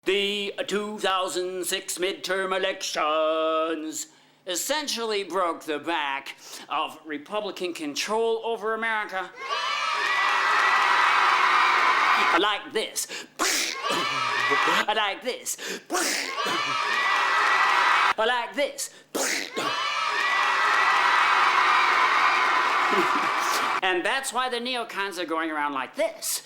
The 2006 midterm elections essentially broke the back of Republican control over America. Like this. Like this. Like this. And that's why the neocons are going around like this.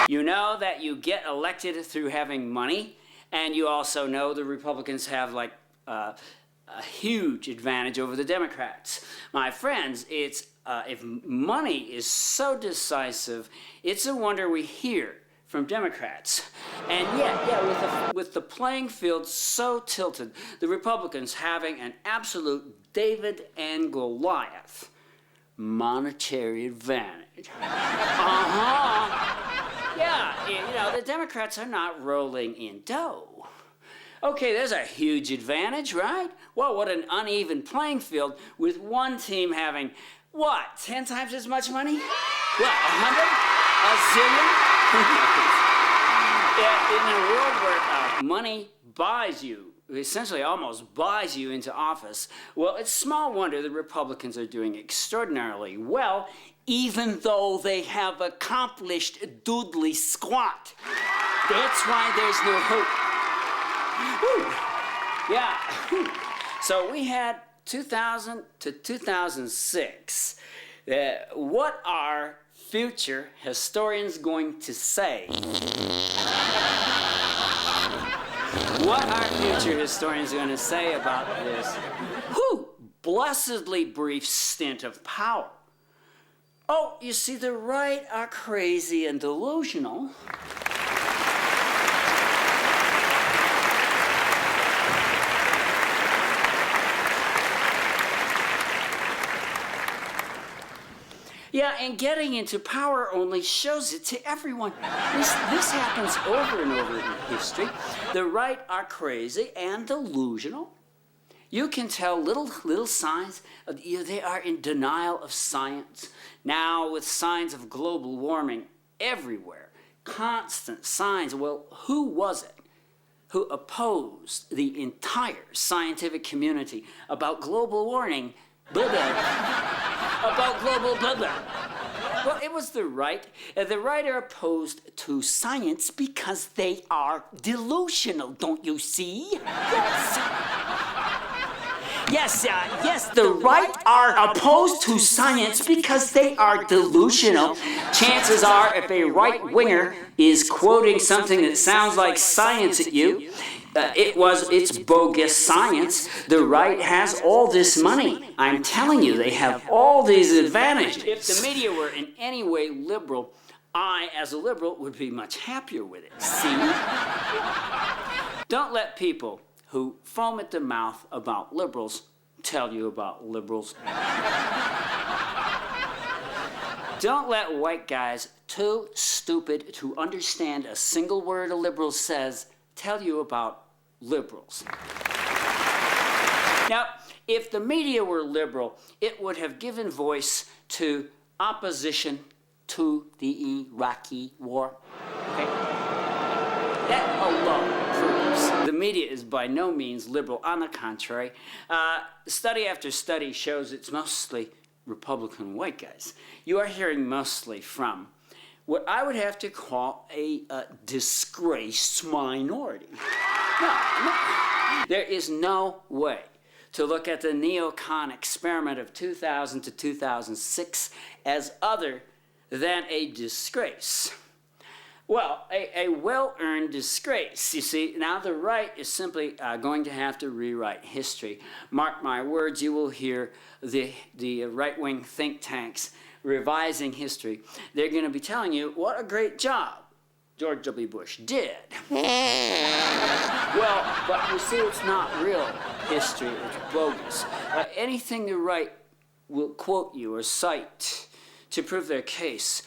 You know that you get elected through having money, and you also know the Republicans have like a huge advantage over the Democrats. My friends, it's if money is so decisive, it's a wonder we hear from Democrats. And yet, with the playing field so tilted, the Republicans having an absolute David and Goliath monetary advantage. Yeah, you know, the Democrats are not rolling in dough. Okay, there's a huge advantage, right? Well, what an uneven playing field with one team having, what, 10 times as much money? What, 100? A zillion? Yeah, in a world where money buys you, essentially almost buys you into office, well, it's small wonder the Republicans are doing extraordinarily well, even though they have accomplished doodly squat. That's why there's no hope. Woo. Yeah. So we had 2000 to 2006. What are future historians going to say? What are future historians going to say about this blessedly brief stint of power? Oh, you see, the right are crazy and delusional. Yeah, and getting into power only shows it to everyone. This happens over and over in history. The right are crazy and delusional. You can tell little signs. They are in denial of science. Now, with signs of global warming everywhere, constant signs. Well, who was it who opposed the entire scientific community about global warming? Blah, blah. About global blah, blah. Well, it was the right. The right are opposed to science because they are delusional, don't you see? Yes. Yes, the right are opposed to science because they are delusional. Chances are, if a right-winger is quoting something that sounds like science at you, it's bogus science. The right has all this money. I'm telling you, they have all these advantages. If the media were in any way liberal, I, as a liberal, would be much happier with it. See? Don't let people who foam at the mouth about liberals tell you about liberals. Don't let white guys too stupid to understand a single word a liberal says tell you about liberals. Now, if the media were liberal, it would have given voice to opposition to the Iraqi war. Okay? That alone proves the media is by no means liberal. On the contrary, study after study shows it's mostly Republican white guys. You are hearing mostly from what I would have to call a disgraced minority. No. There is no way to look at the neocon experiment of 2000 to 2006 as other than a disgrace. Well, a well-earned disgrace. You see, now the right is simply going to have to rewrite history. Mark my words, you will hear the right-wing think tanks revising history. They're going to be telling you what a great job George W. Bush did. Well, but you see, it's not real history. It's bogus. Anything the right will quote you or cite to prove their case,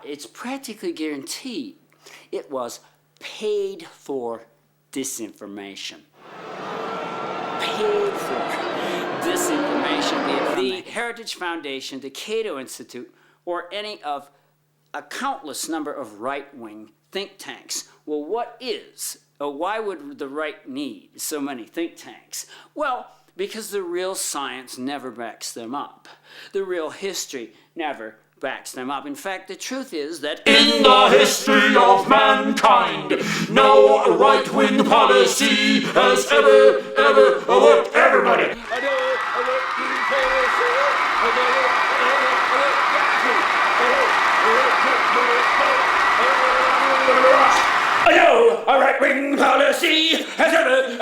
it's practically guaranteed it was paid for disinformation. Paid for disinformation. The Heritage Foundation, the Cato Institute, or any of a countless number of right-wing think tanks. Well, why would the right need so many think tanks? Well, because the real science never backs them up. The real history never backs them up. In fact, the truth is that in the history of mankind, no right-wing policy has ever worked. Everybody. I know a right-wing policy has ever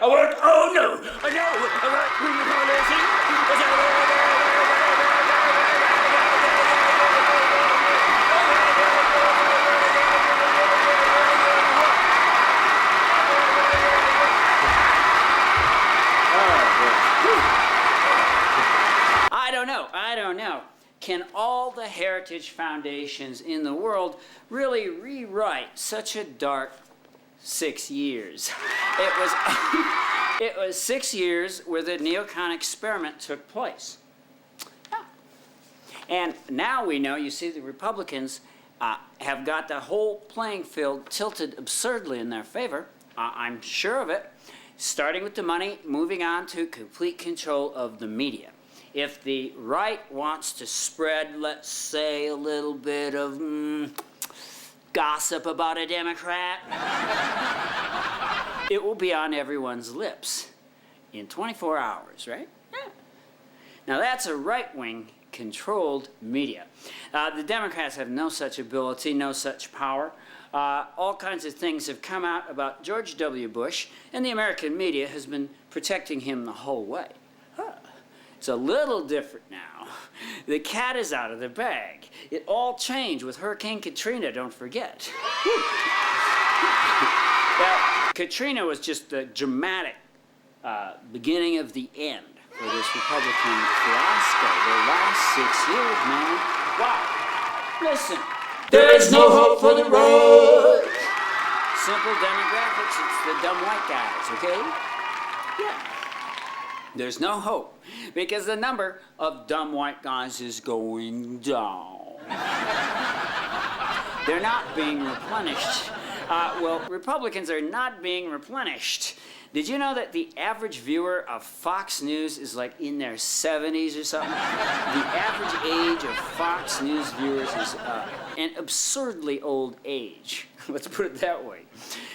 worked. Oh no, I know a right-wing policy has ever I don't know. Can all the heritage foundations in the world really rewrite such a dark 6 years? It was 6 years where the neocon experiment took place. And now we know, you see, the Republicans have got the whole playing field tilted absurdly in their favor. I'm sure of it. Starting with the money, moving on to complete control of the media. If the right wants to spread, let's say, a little bit of gossip about a Democrat, it will be on everyone's lips in 24 hours, right? Yeah. Now that's a right-wing controlled media. The Democrats have no such ability, no such power. All kinds of things have come out about George W. Bush, and the American media has been protecting him the whole way. It's a little different now. The cat is out of the bag. It all changed with Hurricane Katrina, don't forget. Well, Katrina was just the dramatic beginning of the end for this Republican fiasco. The last 6 years, man. Wow. Listen, there's no hope for the road. Simple demographics, it's the dumb white guys, okay? Yeah. There's no hope because the number of dumb white guys is going down. They're not being replenished. Well, Republicans are not being replenished. Did you know that the average viewer of Fox News is like in their 70s or something? The average age of Fox News viewers is an absurdly old age. Let's put it that way.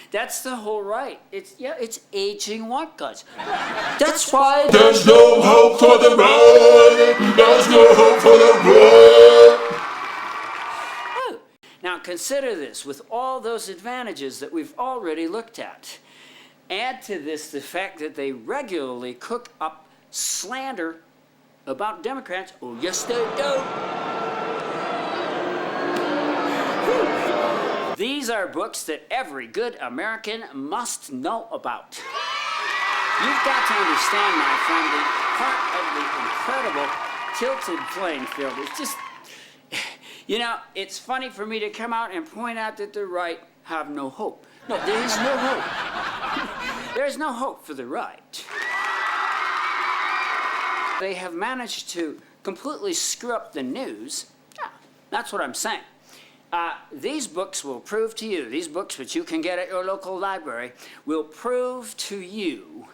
That's the whole right. It's aging white guys. That's why there's no hope for the right. There's no hope for the right. Now consider this, with all those advantages that we've already looked at. Add to this the fact that they regularly cook up slander about Democrats. Oh, yes, they do. These are books that every good American must know about. You've got to understand, my friend, the part of the incredible tilted playing field. It's just, you know, it's funny for me to come out and point out that the right have no hope. No, there is no hope. There is no hope for the right. They have managed to completely screw up the news. Yeah, that's what I'm saying. These books will prove to you, these books which you can get at your local library, will prove to you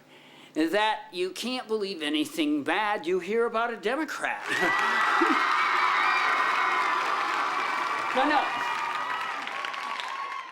that you can't believe anything bad you hear about a Democrat. No.